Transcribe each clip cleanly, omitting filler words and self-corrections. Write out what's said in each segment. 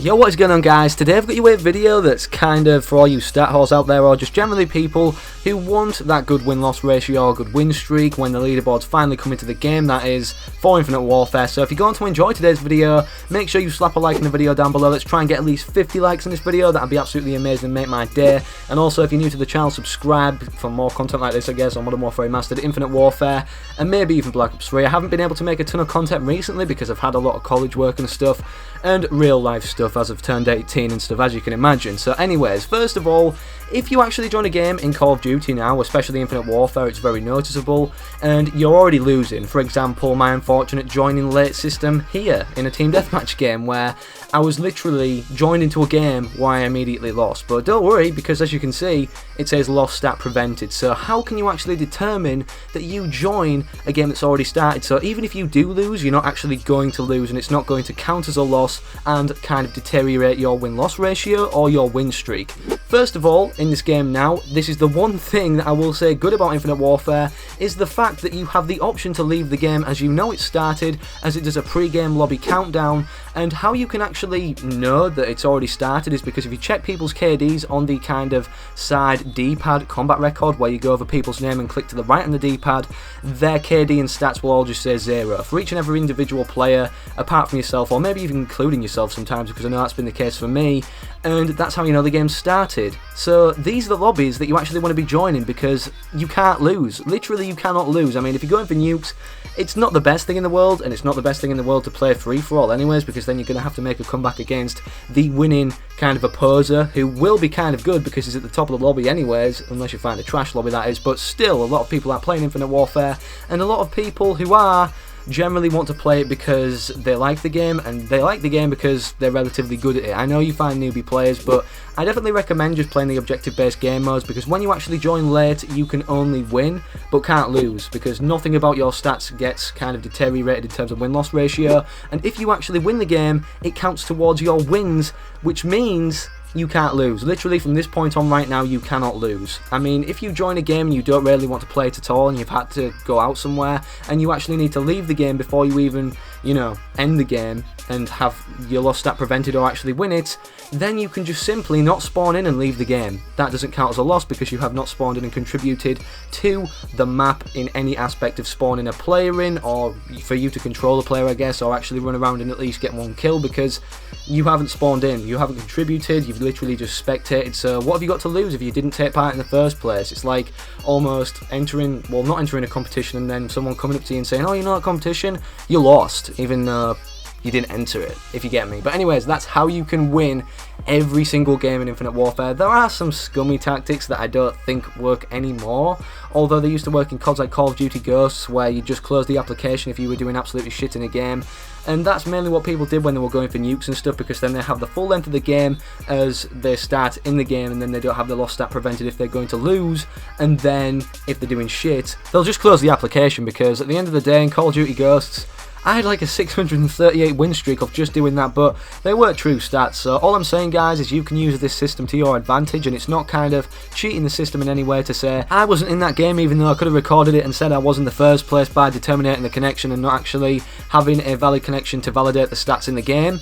Yo, what is going on, guys? Today I've got you a video that's kind of for all you stat whores out there, or just generally people who want that good win-loss ratio or good win streak when the leaderboards finally come into the game, that is, for Infinite Warfare. So if you're going to enjoy today's video, make sure you slap a like in the video down below. Let's try and get at least 50 likes in this video. That'd be absolutely amazing and make my day. And also, if you're new to the channel, subscribe for more content like this, I guess, on Modern Warfare Remastered, Infinite Warfare, and maybe even Black Ops 3. I haven't been able to make a ton of content recently because I've had a lot of college work and stuff, and real life stuff as I've turned 18 and stuff, as you can imagine. So anyways, first of all, if you actually join a game in Call of Duty now, especially Infinite Warfare, it's very noticeable, and you're already losing. For example, my unfortunate joining late system here in a team deathmatch game where I was literally joined into a game where I immediately lost. But don't worry, because as you can see, it says lost stat prevented. So how can you actually determine that you join a game that's already started? So even if you do lose, you're not actually going to lose, and it's not going to count as a loss and kind of deteriorate your win-loss ratio or your win streak. First of all, in this game now, this is the one thing that I will say good about Infinite Warfare, is the fact that you have the option to leave the game as you know it started, as it does a pre-game lobby countdown. And how you can actually know that it's already started is because if you check people's KDs on the kind of side D-pad combat record, where you go over people's name and click to the right on the D-pad, their KD and stats will all just say 0 for each and every individual player, apart from yourself, or maybe even including yourself sometimes, because I know that's been the case for me, and that's how you know the game started. So these are the lobbies that you actually want to be joining, because you can't lose. Literally, you cannot lose. I mean, if you're going for nukes, it's not the best thing in the world, and it's not the best thing in the world to play free-for-all anyways, because then you're going to have to make a comeback against the winning kind of opposer, who will be kind of good because he's at the top of the lobby anyways, unless you find a trash lobby, that is. But still, a lot of people are playing Infinite Warfare, and a lot of people who are generally want to play it because they like the game, and they like the game because they're relatively good at it. I know you find newbie players, but I definitely recommend just playing the objective-based game modes, because when you actually join late, you can only win, but can't lose, because nothing about your stats gets kind of deteriorated in terms of win-loss ratio, and if you actually win the game, it counts towards your wins, which means you can't lose. Literally, from this point on right now, you cannot lose. I mean, if you join a game and you don't really want to play it at all, and you've had to go out somewhere, and you actually need to leave the game before you even, you know, end the game and have your lost stat prevented or actually win it, then you can just simply not spawn in and leave the game. That doesn't count as a loss because you have not spawned in and contributed to the map in any aspect of spawning a player in, or for you to control a player, I guess, or actually run around and at least get one kill, because you haven't spawned in, you haven't contributed, you've literally just spectated. So what have you got to lose if you didn't take part in the first place? It's like almost entering, well, not entering a competition and then someone coming up to you and saying, oh, you know that competition? You lost, even though you didn't enter it, if you get me. But anyways, that's how you can win every single game in Infinite Warfare. There are some scummy tactics that I don't think work anymore, although they used to work in CODs like Call of Duty Ghosts, where you just close the application if you were doing absolutely shit in a game. And that's mainly what people did when they were going for nukes and stuff, because then they have the full length of the game as they start in the game, and then they don't have the lost stat prevented if they're going to lose. And then if they're doing shit, they'll just close the application, because at the end of the day in Call of Duty Ghosts, I had like a 638 win streak of just doing that, but they weren't true stats. So all I'm saying, guys, is you can use this system to your advantage, and it's not kind of cheating the system in any way to say I wasn't in that game even though I could have recorded it and said I was in the first place by determining the connection and not actually having a valid connection to validate the stats in the game.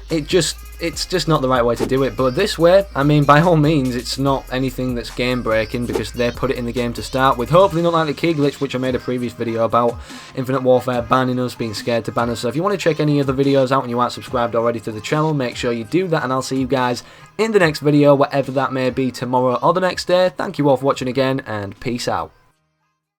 It's just not the right way to do it. But this way, I mean, by all means, it's not anything that's game breaking, because they put it in the game to start with. Hopefully not like the key glitch, which I made a previous video about, Infinite Warfare banning us, being scared to ban us. So if you want to check any other videos out and you aren't subscribed already to the channel, make sure you do that, and I'll see you guys in the next video, whatever that may be, tomorrow or the next day. Thank you all for watching again, and peace out.